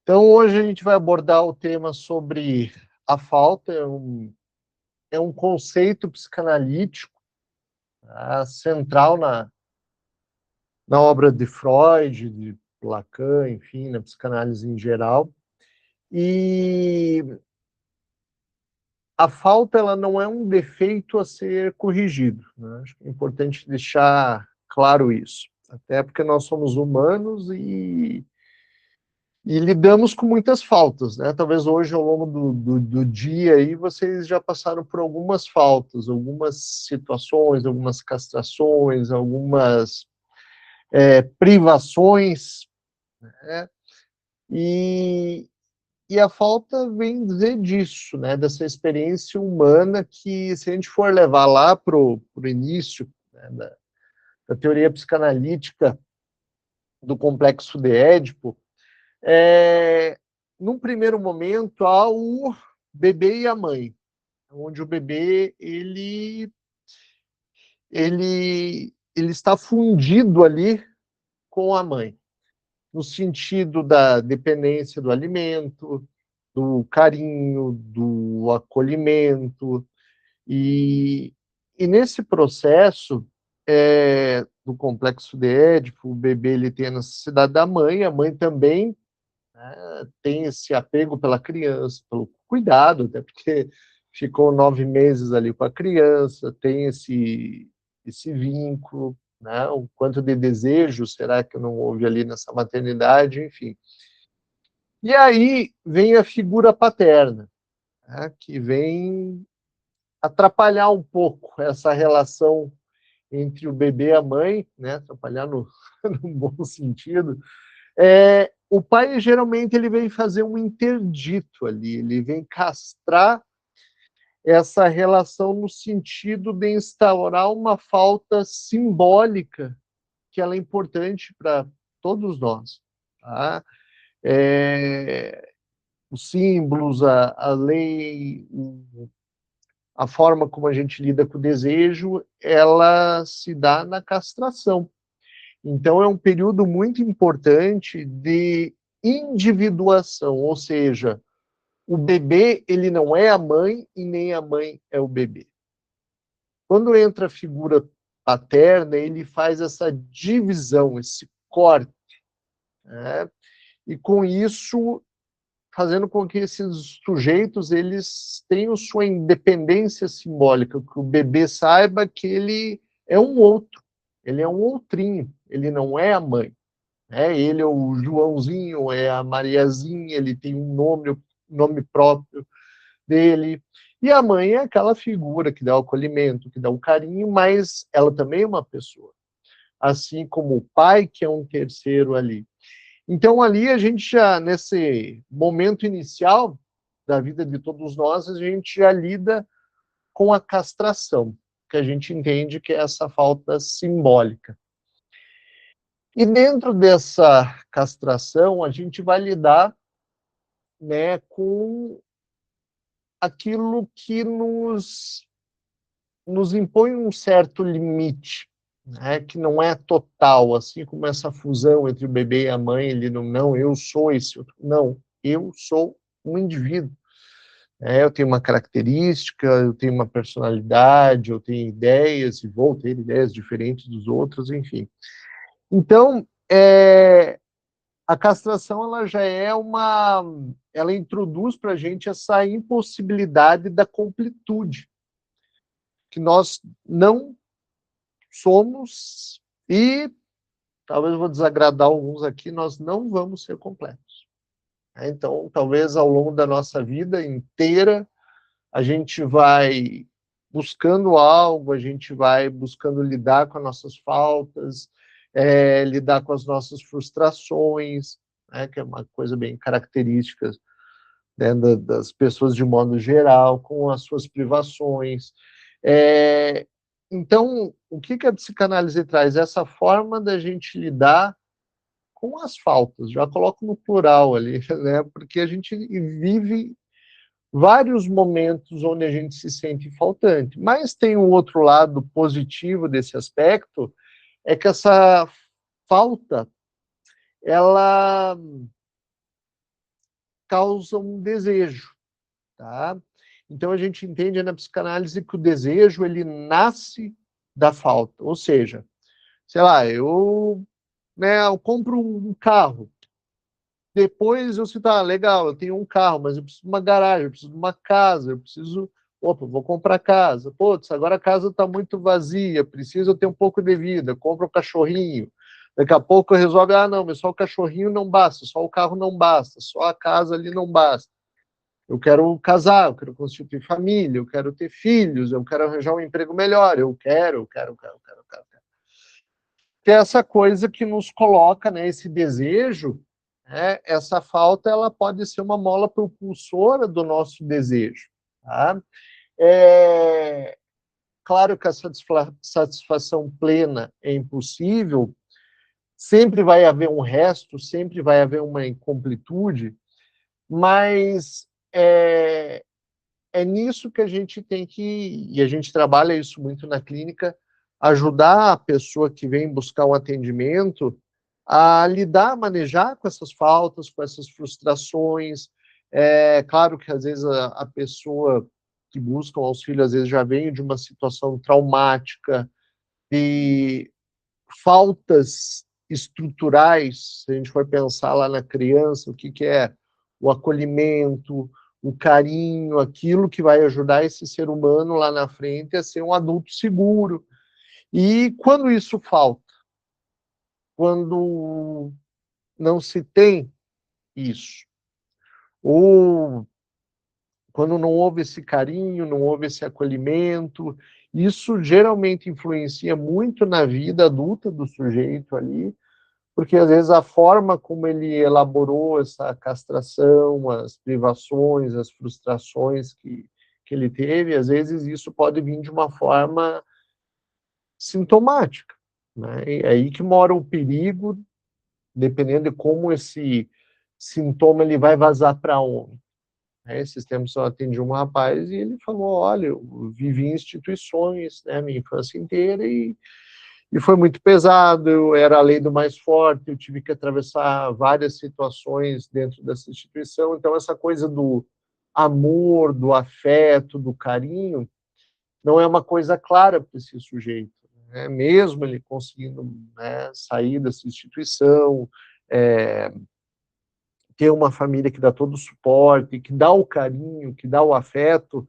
Então, hoje a gente vai abordar o tema sobre a falta, é um conceito psicanalítico, tá, central na obra de Freud, de Lacan, enfim, na psicanálise em geral. E a falta, ela não é um defeito a ser corrigido, né? Acho que é importante deixar claro isso, até porque nós somos humanos e lidamos com muitas faltas, né? Talvez hoje, ao longo do dia, aí, vocês já passaram por algumas faltas, algumas situações, algumas castrações, algumas privações, né? E, e a falta vem dizer disso, né? Dessa experiência humana que, se a gente for levar lá para o início, né, da teoria psicanalítica do complexo de Édipo, é, num primeiro momento, há o bebê e a mãe, onde o bebê ele está fundido ali com a mãe, no sentido da dependência do alimento, do carinho, do acolhimento, e, e nesse processo do complexo de Édipo, o bebê ele tem a necessidade da mãe, a mãe também, né, tem esse apego pela criança, pelo cuidado, até porque ficou 9 meses ali com a criança, tem esse vínculo, né? O quanto de desejo será que não houve ali nessa maternidade, enfim. E aí vem a figura paterna, né, que vem atrapalhar um pouco essa relação entre o bebê e a mãe, né, atrapalhar no bom sentido. O pai, geralmente, ele vem fazer um interdito ali, ele vem castrar essa relação no sentido de instaurar uma falta simbólica que ela é importante para todos nós. Tá? Os símbolos, a lei, a forma como a gente lida com o desejo, ela se dá na castração. Então, é um período muito importante de individuação, ou seja, o bebê ele não é a mãe e nem a mãe é o bebê. Quando entra a figura paterna, ele faz essa divisão, esse corte, né? E com isso fazendo com que esses sujeitos eles tenham sua independência simbólica, que o bebê saiba que ele é um outro, ele é um outrinho, ele não é a mãe. Ele é o Joãozinho, é a Mariazinha, ele tem um nome próprio dele. E a mãe é aquela figura que dá o acolhimento, que dá o carinho, mas ela também é uma pessoa. Assim como o pai, que é um terceiro ali. Então, ali, a gente já, nesse momento inicial da vida de todos nós, a gente já lida com a castração, que a gente entende que é essa falta simbólica. E dentro dessa castração, a gente vai lidar, né, com aquilo que nos impõe um certo limite, né, que não é total, assim como essa fusão entre o bebê e a mãe, ele não eu sou esse outro, não, eu sou um indivíduo. Eu tenho uma característica, eu tenho uma personalidade, eu tenho ideias e vou ter ideias diferentes dos outros, enfim. Então, a castração ela já é ela introduz para a gente essa impossibilidade da completude, que nós não somos e talvez eu vou desagradar alguns aqui, nós não vamos ser completos. Então, talvez ao longo da nossa vida inteira a gente vai buscando algo, a gente vai buscando lidar com as nossas faltas, lidar com as nossas frustrações, né, que é uma coisa bem característica, né, das pessoas de modo geral, com as suas privações. Então, o que a psicanálise traz? Essa forma da gente lidar com as faltas, já coloco no plural ali, né, porque a gente vive vários momentos onde a gente se sente faltante. Mas tem um outro lado positivo desse aspecto, é que essa falta, ela causa um desejo, tá? Então a gente entende na psicanálise que o desejo ele nasce da falta, ou seja, sei lá, eu compro um carro, depois eu sinto, legal, eu tenho um carro, mas eu preciso de uma garagem, eu preciso de uma casa, vou comprar casa. Putz, agora a casa está muito vazia, preciso ter um pouco de vida, compro um cachorrinho. Daqui a pouco resolve, não, mas só o cachorrinho não basta, só o carro não basta, só a casa ali não basta. Eu quero casar, eu quero constituir família, eu quero ter filhos, eu quero arranjar um emprego melhor, eu quero. Que é essa coisa que nos coloca, né, esse desejo, né, essa falta, ela pode ser uma mola propulsora do nosso desejo. Tá? Claro que a satisfação plena é impossível, sempre vai haver um resto, sempre vai haver uma incompletude, mas é nisso que a gente tem que, e a gente trabalha isso muito na clínica, ajudar a pessoa que vem buscar um atendimento a lidar, a manejar com essas faltas, com essas frustrações. É claro que às vezes a pessoa que busca um auxílio, às vezes já vem de uma situação traumática, de faltas estruturais, se a gente for pensar lá na criança, o que é o acolhimento, o carinho, aquilo que vai ajudar esse ser humano lá na frente a ser um adulto seguro. E quando isso falta, quando não se tem isso, ou quando não houve esse carinho, não houve esse acolhimento, isso geralmente influencia muito na vida adulta do sujeito ali, porque às vezes a forma como ele elaborou essa castração, as privações, as frustrações que ele teve, às vezes isso pode vir de uma forma sintomática, né? E é aí que mora o perigo, dependendo de como esse sintoma ele vai vazar para onde. Esses tempos eu atendi um rapaz e ele falou, olha, eu vivi em instituições, né, minha infância inteira e foi muito pesado, eu era a lei do mais forte, eu tive que atravessar várias situações dentro dessa instituição, então essa coisa do amor, do afeto, do carinho, não é uma coisa clara para esse sujeito, né? Mesmo ele conseguindo, né, sair dessa instituição, ter uma família que dá todo o suporte, que dá o carinho, que dá o afeto,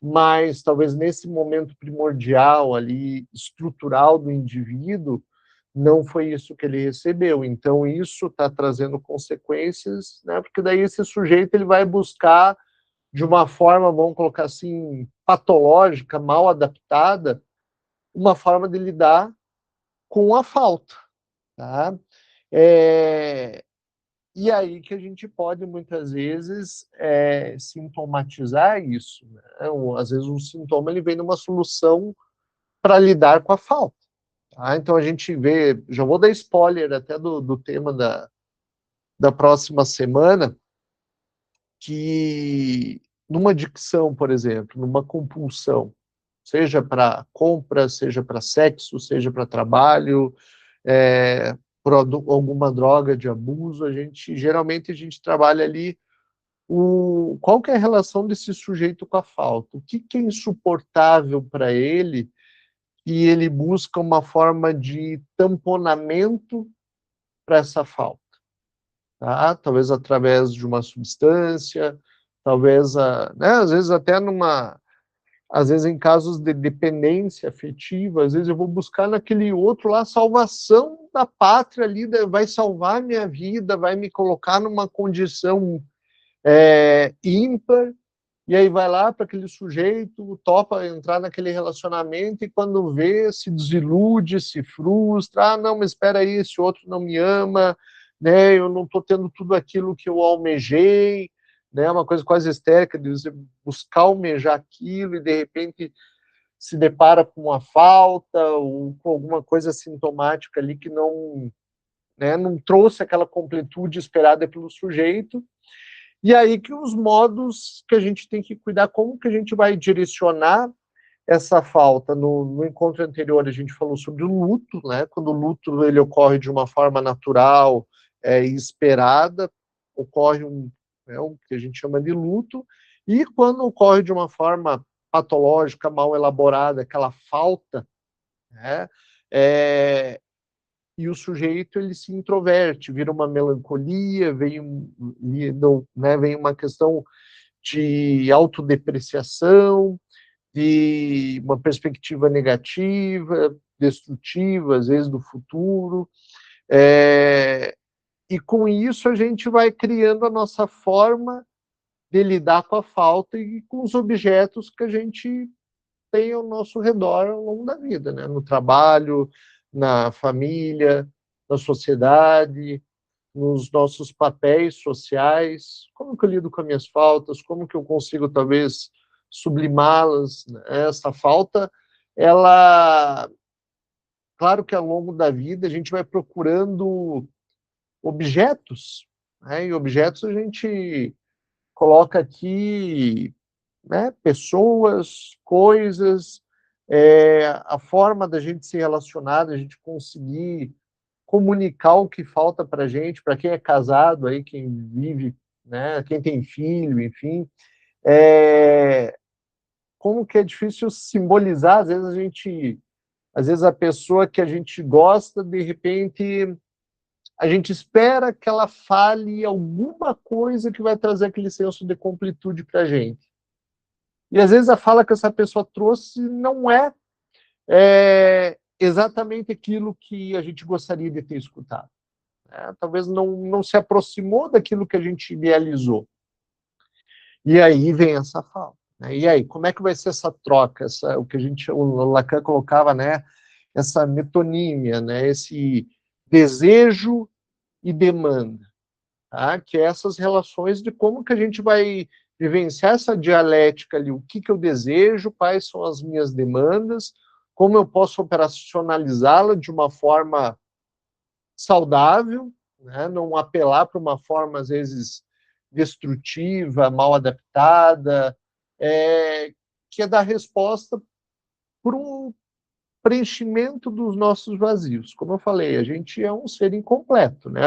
mas talvez nesse momento primordial ali, estrutural do indivíduo, não foi isso que ele recebeu. Então, isso está trazendo consequências, né? Porque daí esse sujeito ele vai buscar, de uma forma, vamos colocar assim, patológica, mal adaptada, uma forma de lidar com a falta. Tá? E aí que a gente pode, muitas vezes, sintomatizar isso. Né? Às vezes, um sintoma ele vem numa solução para lidar com a falta. Então, a gente vê, já vou dar spoiler até do tema da próxima semana, que numa adicção, por exemplo, numa compulsão, seja para compra, seja para sexo, seja para trabalho, por alguma droga de abuso, geralmente a gente trabalha ali qual que é a relação desse sujeito com a falta, o que é insuportável para ele e ele busca uma forma de tamponamento para essa falta, tá? Talvez através de uma substância, talvez, né, às vezes até às vezes em casos de dependência afetiva, às vezes eu vou buscar naquele outro lá a salvação da pátria ali, vai salvar a minha vida, vai me colocar numa condição ímpar, e aí vai lá para aquele sujeito, topa entrar naquele relacionamento e quando vê, se desilude, se frustra, não, mas espera aí, esse outro não me ama, né, eu não estou tendo tudo aquilo que eu almejei, né, uma coisa quase histérica de você buscar almejar aquilo e de repente se depara com uma falta ou com alguma coisa sintomática ali que não, né, não trouxe aquela completude esperada pelo sujeito. E aí que os modos que a gente tem que cuidar, como que a gente vai direcionar essa falta. No encontro anterior a gente falou sobre o luto, né? Quando o luto ele ocorre de uma forma natural e esperada, ocorre né, o que a gente chama de luto, e quando ocorre de uma forma patológica, mal elaborada, aquela falta, né, e o sujeito ele se introverte, vira uma melancolia, vem uma questão de autodepreciação, de uma perspectiva negativa, destrutiva, às vezes do futuro, e com isso a gente vai criando a nossa forma de lidar com a falta e com os objetos que a gente tem ao nosso redor ao longo da vida, né? No trabalho, na família, na sociedade, nos nossos papéis sociais, como que eu lido com as minhas faltas, como que eu consigo, talvez, sublimá-las, né? Essa falta, ela, claro que ao longo da vida a gente vai procurando objetos, né? E objetos a gente coloca aqui, né, pessoas, coisas, a forma da gente se relacionar, da gente conseguir comunicar o que falta para a gente, para quem é casado, aí, quem vive, né, quem tem filho, enfim, como que é difícil simbolizar, às vezes a pessoa que a gente gosta, de repente, a gente espera que ela fale alguma coisa que vai trazer aquele senso de completude para a gente. E às vezes a fala que essa pessoa trouxe não é exatamente aquilo que a gente gostaria de ter escutado. Talvez não se aproximou daquilo que a gente idealizou. E aí vem essa falta. Né? E aí, como é que vai ser essa troca? O que o Lacan colocava, né? Essa metonímia, né? Esse desejo e demanda, tá? Que é essas relações de como que a gente vai vivenciar essa dialética ali, o que eu desejo, quais são as minhas demandas, como eu posso operacionalizá-la de uma forma saudável, né? Não apelar para uma forma, às vezes, destrutiva, mal adaptada, que é dar resposta por um preenchimento dos nossos vazios. Como eu falei, a gente é um ser incompleto, né?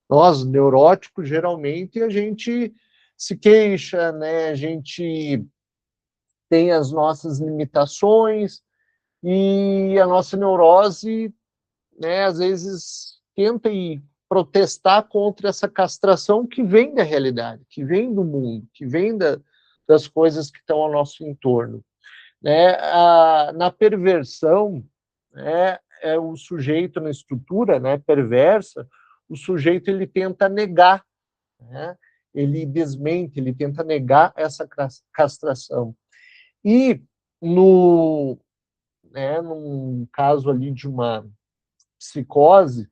Nós, neuróticos, geralmente, a gente se queixa, né? A gente tem as nossas limitações e a nossa neurose, né, às vezes tenta protestar contra essa castração que vem da realidade, que vem do mundo, que vem das coisas que estão ao nosso entorno. Né? Na perversão, né, o sujeito na estrutura, né, perversa, o sujeito ele tenta negar, né? Ele desmente, ele tenta negar essa castração. E num caso ali de uma psicose,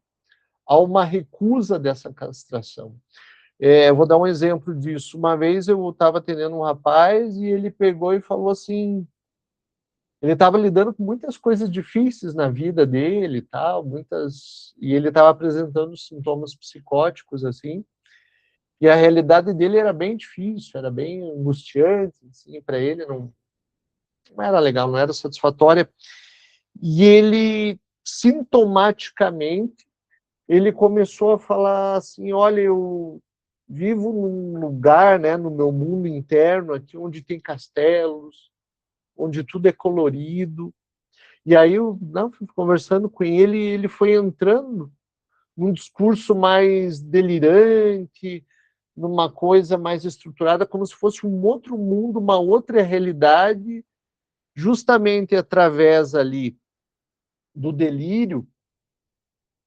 há uma recusa dessa castração. Eu vou dar um exemplo disso. Uma vez eu estava atendendo um rapaz e ele pegou e falou assim, ele estava lidando com muitas coisas difíceis na vida dele, tal, e ele estava apresentando sintomas psicóticos assim, e a realidade dele era bem difícil, era bem angustiante, assim, para ele não era legal, não era satisfatória. E ele sintomaticamente ele começou a falar assim, olha, eu vivo num lugar, né, no meu mundo interno, aqui onde tem castelos, onde tudo é colorido. E aí eu conversando com ele, ele foi entrando num discurso mais delirante, numa coisa mais estruturada, como se fosse um outro mundo, uma outra realidade, justamente através ali do delírio,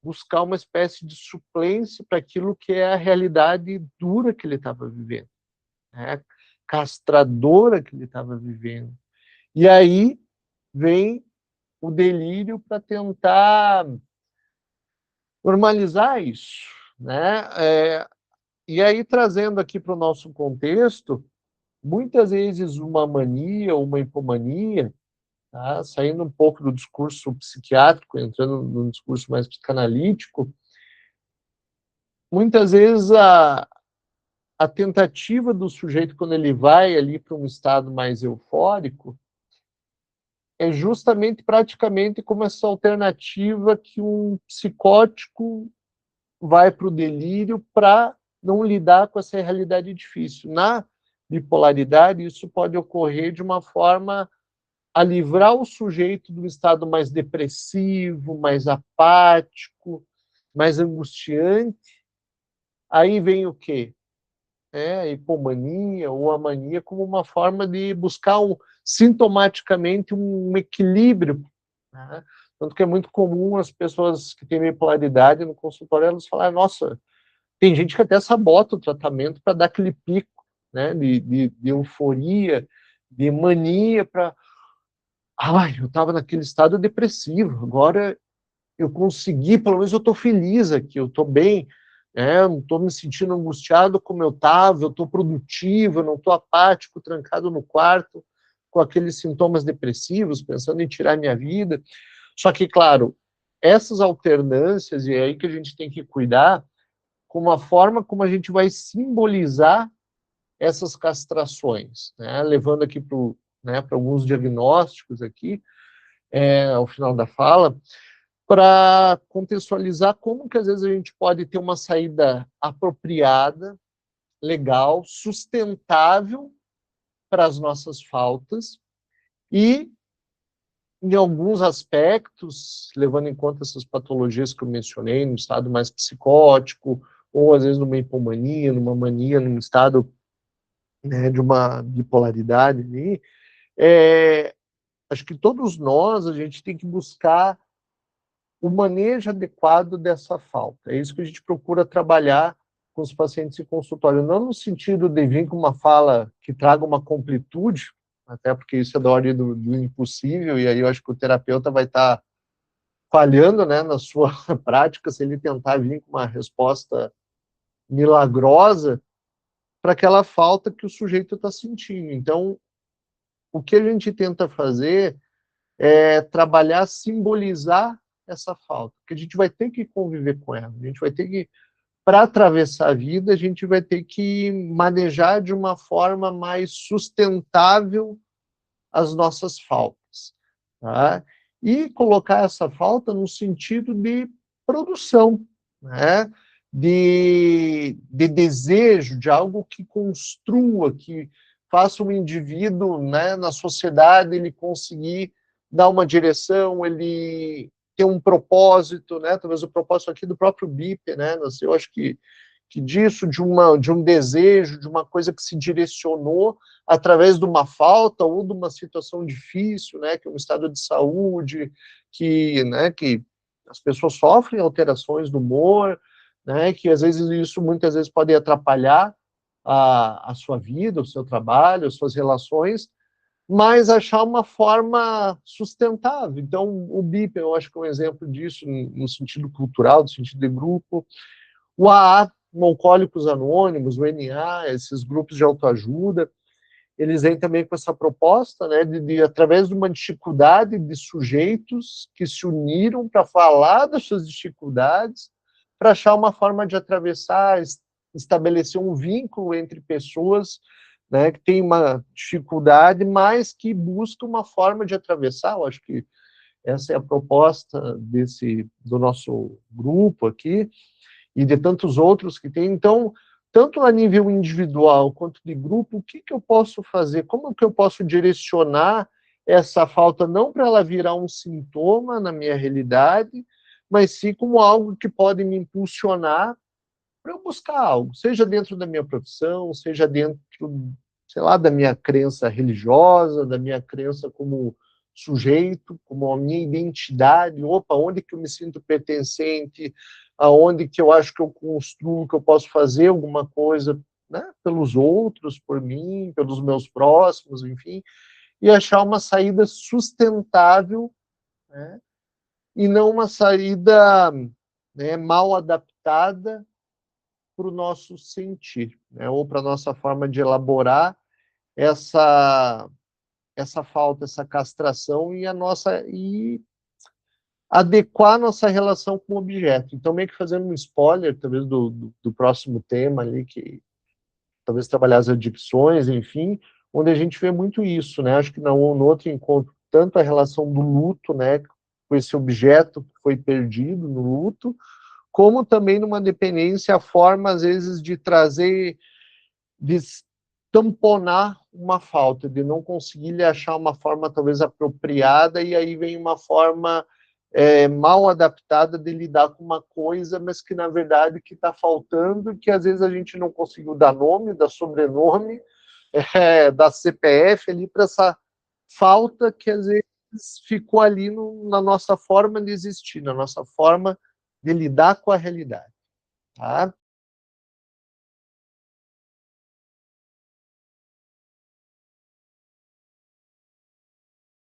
buscar uma espécie de suplência para aquilo que é a realidade dura que ele estava vivendo, né? Castradora que ele estava vivendo. E aí vem o delírio para tentar normalizar isso, né? E aí, trazendo aqui para o nosso contexto, muitas vezes uma mania, uma hipomania, tá? Saindo um pouco do discurso psiquiátrico, entrando num discurso mais psicanalítico, muitas vezes a tentativa do sujeito, quando ele vai ali para um estado mais eufórico, é justamente praticamente como essa alternativa que um psicótico vai para o delírio para não lidar com essa realidade difícil. Na bipolaridade, isso pode ocorrer de uma forma a livrar o sujeito de um estado mais depressivo, mais apático, mais angustiante. Aí vem o quê? A hipomania ou a mania como uma forma de buscar sintomaticamente um equilíbrio, né? Tanto que é muito comum as pessoas que têm bipolaridade no consultório, elas falarem, nossa, tem gente que até sabota o tratamento para dar aquele pico, né, de euforia, de mania, para... Ai, eu estava naquele estado depressivo, agora eu consegui, pelo menos eu estou feliz aqui, eu estou bem, eu não estou me sentindo angustiado como eu estava, eu estou produtivo, eu não estou apático, trancado no quarto, com aqueles sintomas depressivos, pensando em tirar minha vida. Só que, claro, essas alternâncias, e é aí que a gente tem que cuidar, com a forma como a gente vai simbolizar essas castrações, né? Levando aqui para, né, para alguns diagnósticos aqui, ao final da fala, para contextualizar como que às vezes a gente pode ter uma saída apropriada, legal, sustentável para as nossas faltas e, em alguns aspectos, levando em conta essas patologias que eu mencionei, no estado mais psicótico, ou às vezes numa hipomania, numa mania, num estado, né, de uma bipolaridade ali, acho que todos nós, a gente tem que buscar o manejo adequado dessa falta. É isso que a gente procura trabalhar com os pacientes em consultório, não no sentido de vir com uma fala que traga uma completude, até porque isso é da ordem do impossível, e aí eu acho que o terapeuta vai estar falhando, né, na sua prática se ele tentar vir com uma resposta milagrosa para aquela falta que o sujeito está sentindo. Então, o que a gente tenta fazer é trabalhar, simbolizar essa falta, porque a gente vai ter que conviver com ela, a gente vai ter que, para atravessar a vida, a gente vai ter que manejar de uma forma mais sustentável as nossas faltas, tá? E colocar essa falta no sentido de produção, né? De desejo, de algo que construa, que faça um indivíduo, né, na sociedade, ele conseguir dar uma direção, ele ter um propósito, né? Talvez o propósito aqui do próprio BIP, né? Eu acho que disso, de um desejo, de uma coisa que se direcionou através de uma falta ou de uma situação difícil, né, que é um estado de saúde, né, que as pessoas sofrem alterações do humor, né, que às vezes isso muitas vezes pode atrapalhar a sua vida, o seu trabalho, as suas relações, mas achar uma forma sustentável. Então, o BIP, eu acho que é um exemplo disso no sentido cultural, no sentido de grupo. O AA, o Alcoólicos Anônimos, o NA, esses grupos de autoajuda, eles vêm também com essa proposta, né, através de uma dificuldade de sujeitos que se uniram para falar das suas dificuldades, para achar uma forma de atravessar, estabelecer um vínculo entre pessoas, né, que têm uma dificuldade, mas que buscam uma forma de atravessar. Eu acho que essa é a proposta do nosso grupo aqui, e de tantos outros que tem. Então, tanto a nível individual quanto de grupo, o que eu posso fazer? Como que eu posso direcionar essa falta não para ela virar um sintoma na minha realidade, mas sim como algo que pode me impulsionar para eu buscar algo, seja dentro da minha profissão, seja dentro, sei lá, da minha crença religiosa, da minha crença como sujeito, como a minha identidade, opa, onde que eu me sinto pertencente, aonde que eu acho que eu construo, que eu posso fazer alguma coisa, né, pelos outros, por mim, pelos meus próximos, enfim, e achar uma saída sustentável, né, e não uma saída, né, mal adaptada para o nosso sentir, né, ou para a nossa forma de elaborar essa falta, essa castração e adequar a nossa relação com o objeto. Então, meio que fazendo um spoiler, talvez, do próximo tema ali, que talvez trabalhar as adicções, enfim, onde a gente vê muito isso, né? Acho que no outro encontro, tanto a relação do luto, né, com esse objeto que foi perdido no luto, como também numa dependência a forma, às vezes, de trazer, de tamponar uma falta, de não conseguir lhe achar uma forma talvez apropriada, e aí vem uma forma mal adaptada de lidar com uma coisa, mas que na verdade que está faltando, que às vezes a gente não conseguiu dar nome, dar sobrenome, da CPF ali para essa falta que às vezes ficou ali na nossa forma de existir, na nossa forma de lidar com a realidade. Tá?